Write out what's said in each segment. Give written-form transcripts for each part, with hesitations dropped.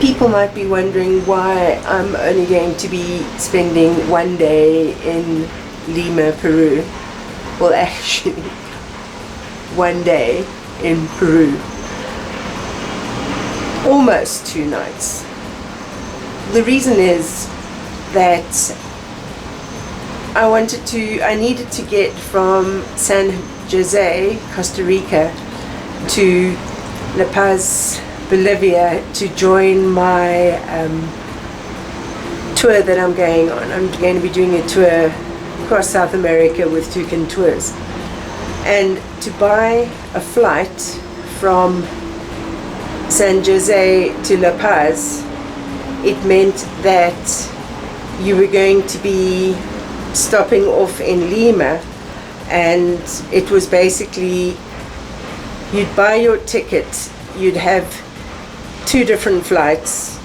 People might be wondering why I'm only going to be spending one day in Lima, Peru. Well, actually, one day in Peru. Almost 2 nights. The reason is that I needed to get from San Jose, Costa Rica to La Paz, Bolivia to join my tour that I'm going on. I'm going to be doing a tour across South America with Toucan Tours. And to buy a flight from San Jose to La Paz, it meant that you were going to be stopping off in Lima, and it was basically, you'd buy your ticket, you'd have 2 different flights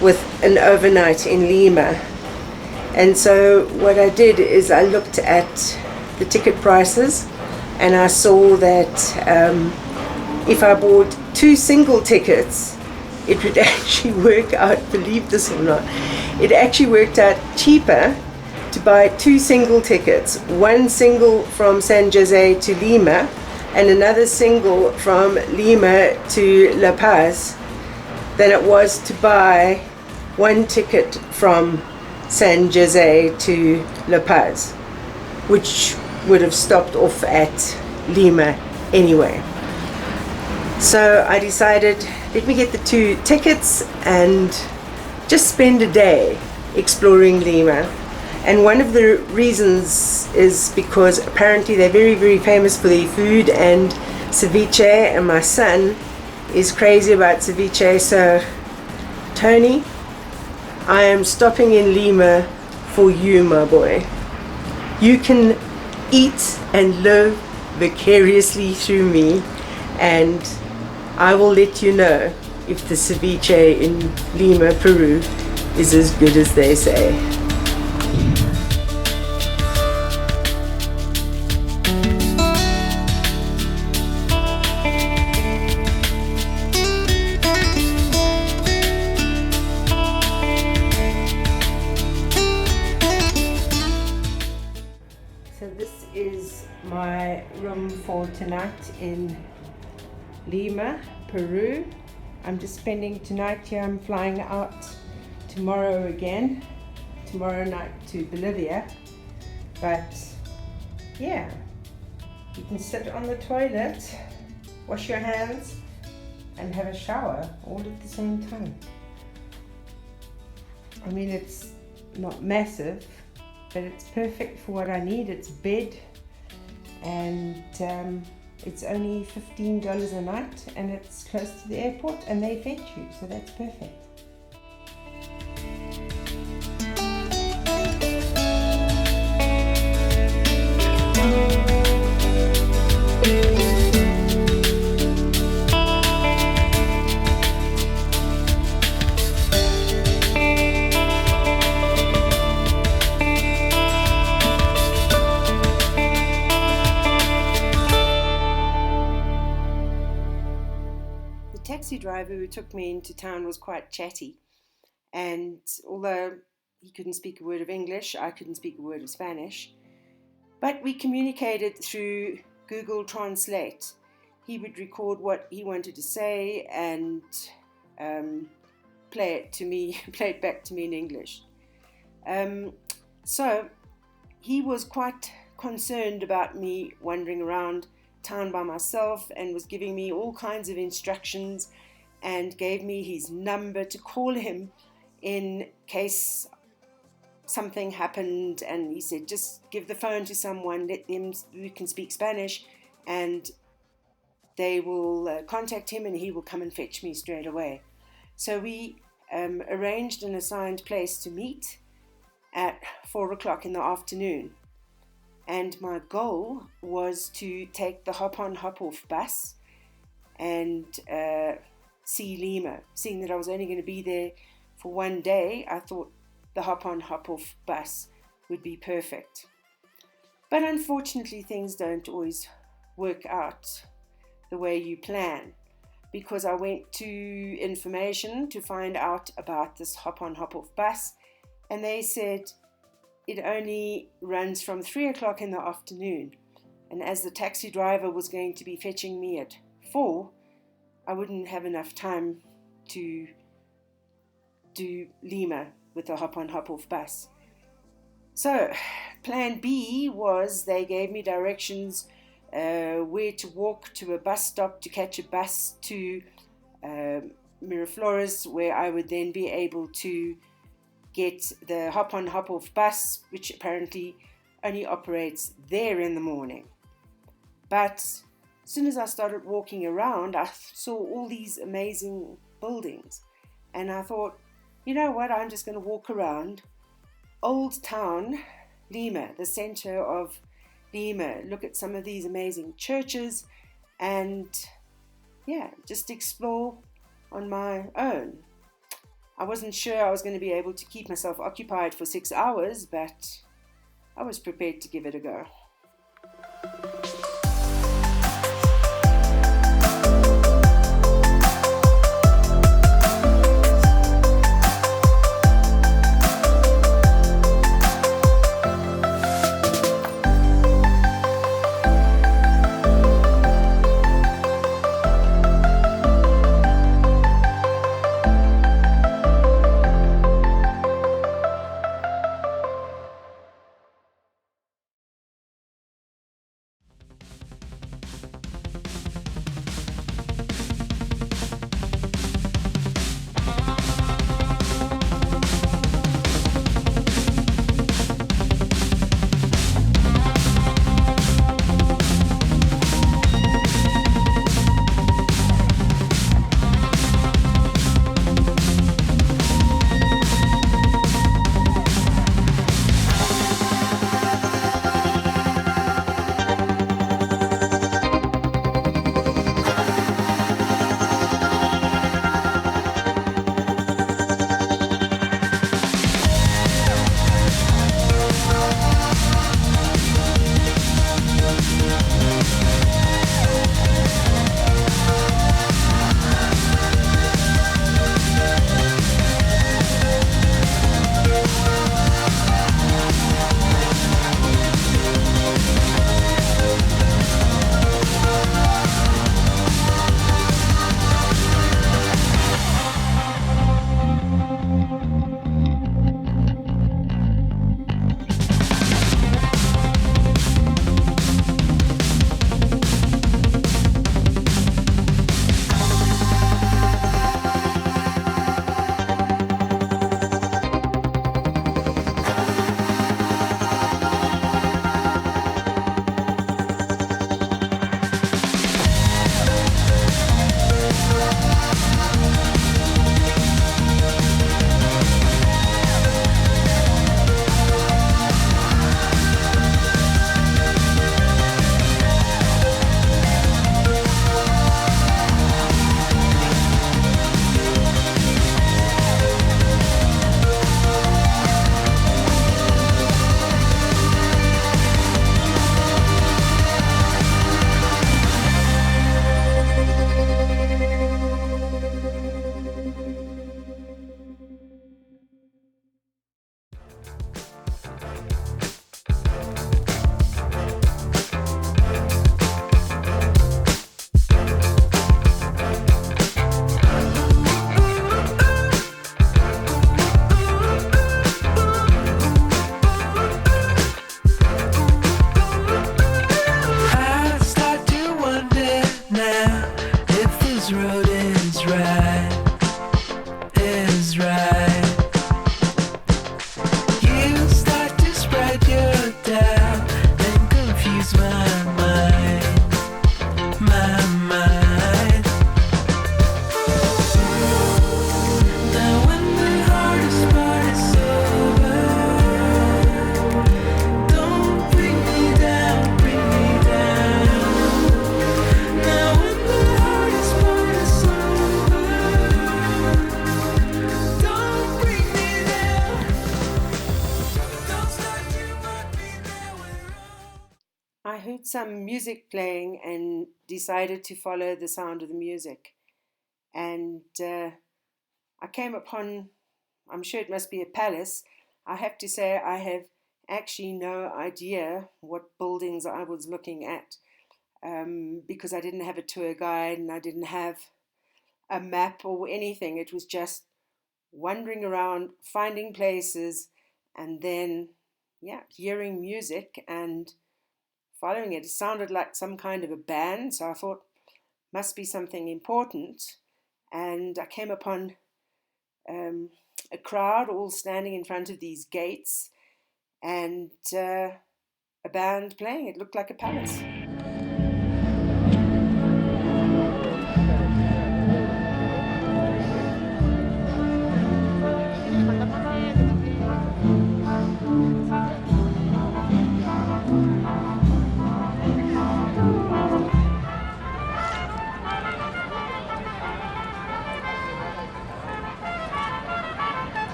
with an overnight in Lima. And so what I did is I looked at the ticket prices, and I saw that if I bought 2 single tickets, it would actually work out, believe this or not, it actually worked out cheaper to buy 2 single tickets, one single from San Jose to Lima and another single from Lima to La Paz, than it was to buy 1 ticket from San Jose to La Paz, which would have stopped off at Lima anyway. So I decided, let me get the 2 tickets and just spend a day exploring Lima. And one of the reasons is because apparently they're very, very famous for their food and ceviche, and my son is crazy about ceviche. So Tony, I am stopping in Lima for you, my boy. You can eat and live vicariously through me, and I will let you know if the ceviche in Lima, Peru is as good as they say. So this is my room for tonight in Lima, Peru. I'm just spending tonight here. I'm flying out tomorrow again, tomorrow night to Bolivia. But yeah, you can sit on the toilet, wash your hands and have a shower all at the same time. I mean, it's not massive, but it's perfect for what I need. It's bed, and it's only $15 a night, and it's close to the airport, and they fetch you, so that's perfect. The taxi driver who took me into town was quite chatty, and although he couldn't speak a word of English, I couldn't speak a word of Spanish, but we communicated through Google Translate. He would record what he wanted to say and play it back to me in English. So he was quite concerned about me wandering around town by myself, and was giving me all kinds of instructions, and gave me his number to call him in case something happened. And he said, just give the phone to someone, let them who can speak Spanish, and they will contact him, and he will come and fetch me straight away. So we arranged an assigned place to meet at 4 o'clock in the afternoon. And my goal was to take the hop-on, hop-off bus and see Lima. Seeing that I was only going to be there for one day, I thought the hop-on, hop-off bus would be perfect. But unfortunately, things don't always work out the way you plan. because I went to information to find out about this hop-on hop-off bus, and they said it only runs from 3 o'clock in the afternoon, and as the taxi driver was going to be fetching me at 4, I wouldn't have enough time to do Lima with the hop-on hop-off bus. So plan B was they gave me directions where to walk to a bus stop to catch a bus to Miraflores, where I would then be able to get the hop-on hop-off bus, which apparently only operates there in the morning. But as soon as I started walking around, I saw all these amazing buildings, and I thought, you know what, I'm just going to walk around Old Town Lima, the center of Lima, look at some of these amazing churches, and just explore on my own. I wasn't sure I was going to be able to keep myself occupied for 6 hours, but I was prepared to give it a go. I heard some music playing and decided to follow the sound of the music. and I came upon, I'm sure it must be a palace. I have to say, I have actually no idea what buildings I was looking at, because I didn't have a tour guide and I didn't have a map or anything. It was just wandering around, finding places, and then, yeah, hearing music and following it. It sounded like some kind of a band, so I thought, must be something important. And I came upon a crowd all standing in front of these gates, and a band playing. It looked like a palace.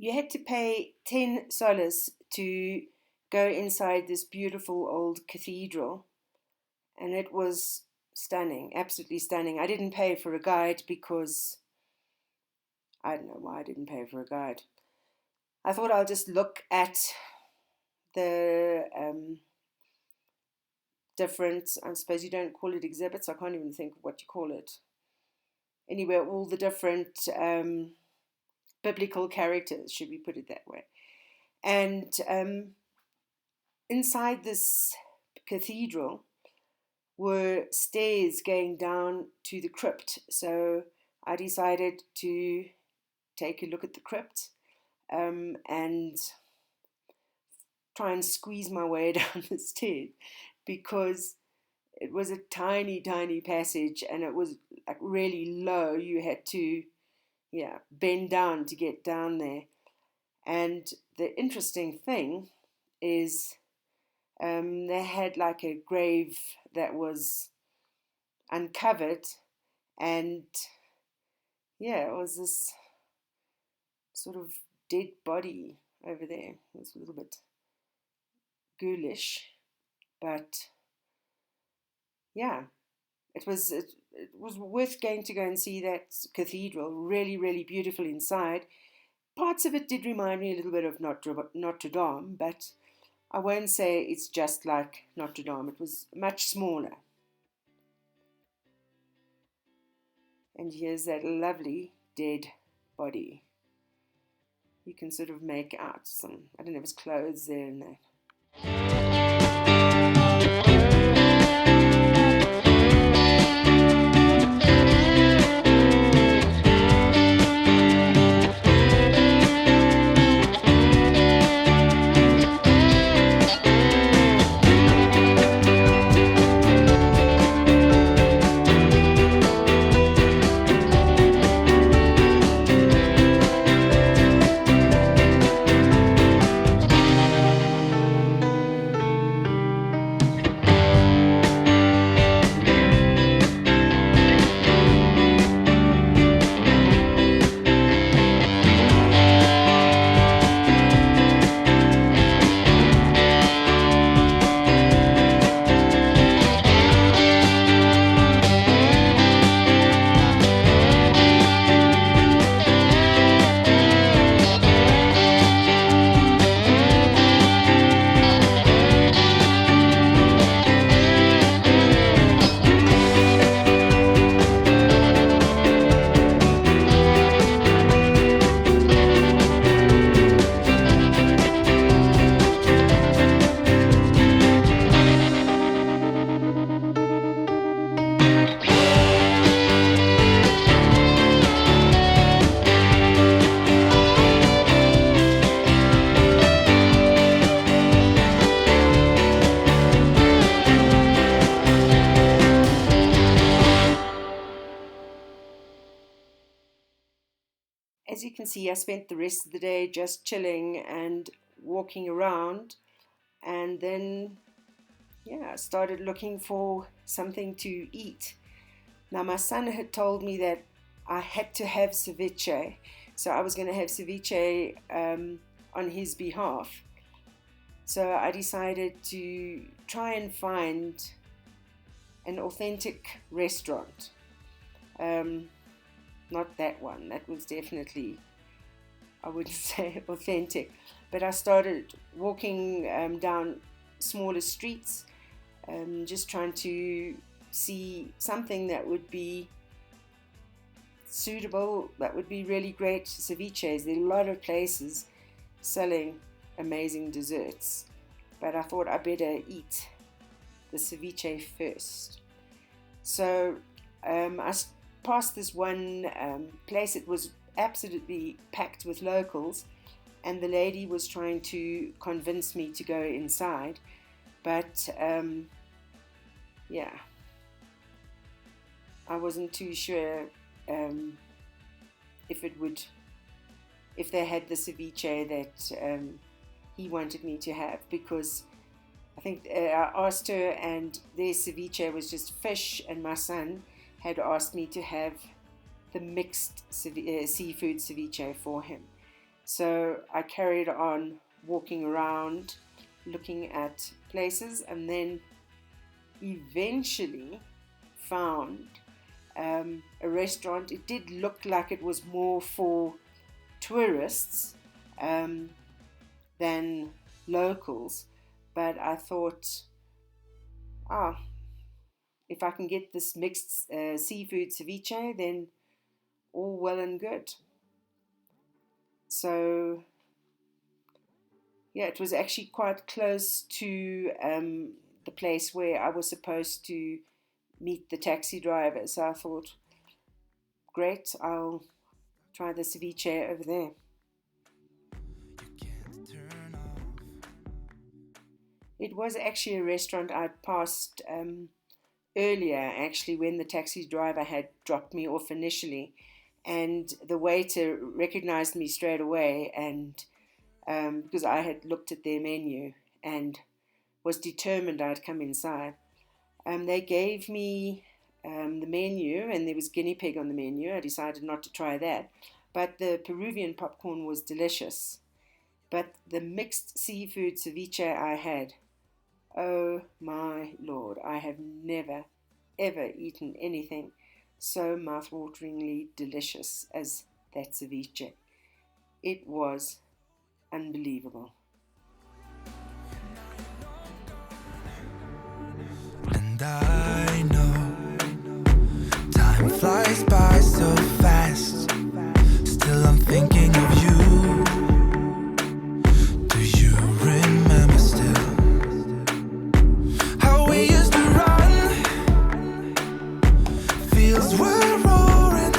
You had to pay 10 soles to go inside this beautiful old cathedral, and it was stunning, absolutely stunning. I didn't pay for a guide because I don't know why I didn't pay for a guide. I thought I'll just look at the different, I suppose you don't call it exhibits, I can't even think of what you call it. Anyway, all the different biblical characters, should we put it that way. And inside this cathedral were stairs going down to the crypt. So I decided to take a look at the crypt and try and squeeze my way down the stairs, because it was a tiny, tiny passage, and it was like really low. You had to, yeah, bend down to get down there. And the interesting thing is, they had like a grave that was uncovered, and yeah, it was this sort of dead body over there. It was a little bit ghoulish, but yeah, it was worth going to go and see that cathedral. Really, really beautiful inside. Parts of it did remind me a little bit of Notre Dame, but I won't say it's just like Notre Dame. It was much smaller. And here's that lovely dead body. You can sort of make out some, I don't know, his clothes there and that. As you can see, I spent the rest of the day just chilling and walking around, and then, yeah, I started looking for something to eat. Now, my son had told me that I had to have ceviche, so I was going to have ceviche on his behalf. So I decided to try and find an authentic restaurant. Not that one, that was definitely, I wouldn't say authentic, but I started walking down smaller streets, just trying to see something that would be suitable, that would be really great ceviches. There are a lot of places selling amazing desserts, but I thought I better eat the ceviche first. So I past this one place. It was absolutely packed with locals, and the lady was trying to convince me to go inside, but yeah, I wasn't too sure if they had the ceviche that he wanted me to have, because I think I asked her, and their ceviche was just fish, and my son had asked me to have the mixed seafood ceviche for him. So I carried on walking around, looking at places, and then eventually found a restaurant. It did look like it was more for tourists than locals, but I thought, ah, if I can get this mixed seafood ceviche, then all well and good. So, yeah, it was actually quite close to the place where I was supposed to meet the taxi driver. So I thought, great, I'll try the ceviche over there. It was actually a restaurant I'd passed earlier, actually, when the taxi driver had dropped me off initially, and the waiter recognized me straight away, and because I had looked at their menu and was determined I'd come inside. They gave me the menu, and there was guinea pig on the menu. I decided not to try that, but the Peruvian popcorn was delicious. But the mixed seafood ceviche I had, oh my lord, I have never ever eaten anything so mouthwateringly delicious as that ceviche. It was unbelievable. And I know time flies by so fast. Still I'm thinking of you. Do you remember still how we used to run? Fields were roaring.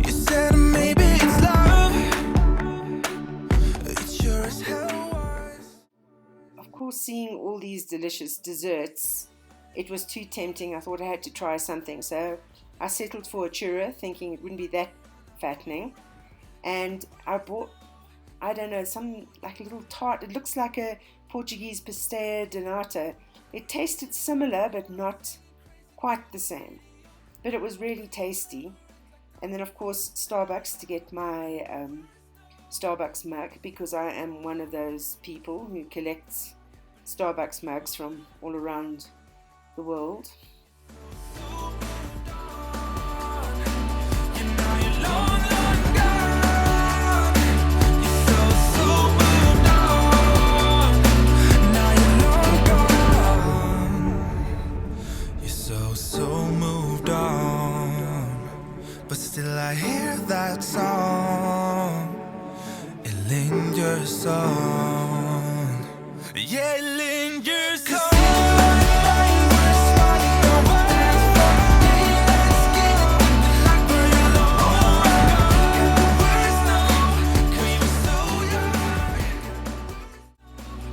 You said maybe it's love. It sure as hell was. Of course, seeing all these delicious desserts, it was too tempting. I thought I had to try something, so I settled for a churro, thinking it wouldn't be that fattening. And I bought, I don't know, some like a little tart. It looks like a Portuguese pastel de nata. It tasted similar, but not quite the same. But it was really tasty. And then, of course, Starbucks to get my Starbucks mug, because I am one of those people who collects Starbucks mugs from all around the world. But still I hear that song. It lingers on. Yeah, it lingers on.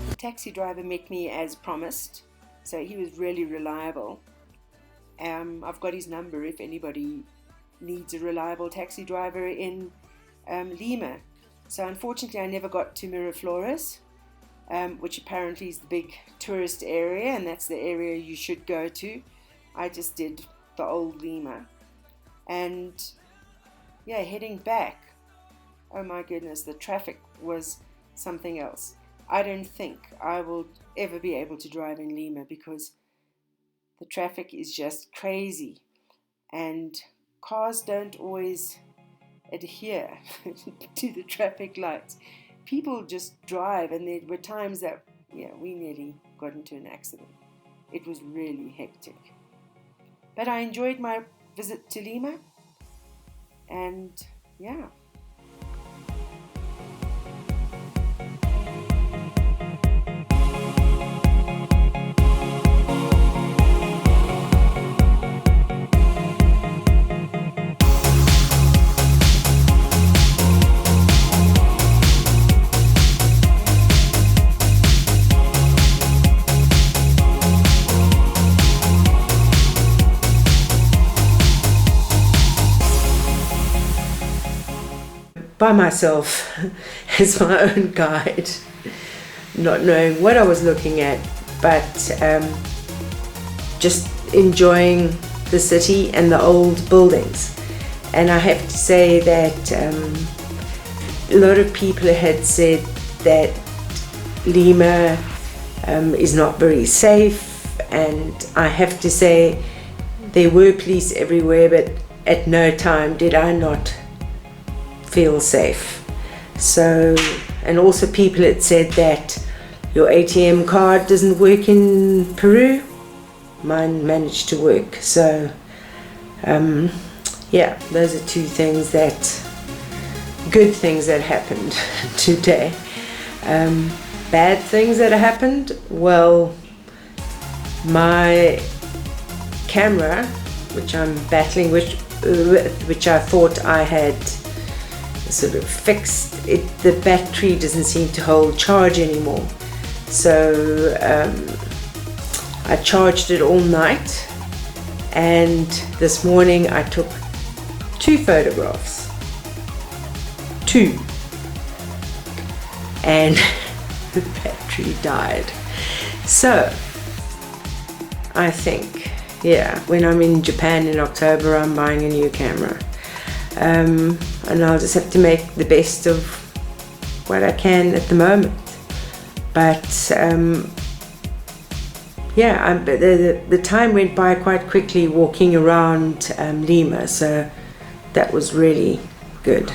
The taxi driver met me as promised, so he was really reliable. I've got his number if anybody needs a reliable taxi driver in Lima. So unfortunately I never got to Miraflores, which apparently is the big tourist area, and that's the area you should go to. I just did the old Lima. And yeah, heading back, oh my goodness, the traffic was something else. I don't think I will ever be able to drive in Lima because the traffic is just crazy, and cars don't always adhere to the traffic lights. People just drive, and there were times that, we nearly got into an accident. It was really hectic. But I enjoyed my visit to Lima, and yeah. By myself as my own guide, not knowing what I was looking at, but just enjoying the city and the old buildings. And I have to say that a lot of people had said that Lima is not very safe, and I have to say there were police everywhere, but at no time did I not feel safe. So, and also people had said that your ATM card doesn't work in Peru. Mine managed to work. So yeah, those are two things good things that happened today. Bad things that happened, well, my camera, which I'm battling with, which I thought I had sort of fixed, the battery doesn't seem to hold charge anymore. So I charged it all night, and this morning I took 2 photographs. 2. And the battery died. So I think, yeah, when I'm in Japan in October, I'm buying a new camera. And I'll just have to make the best of what I can at the moment. But yeah, the time went by quite quickly walking around Lima, so that was really good.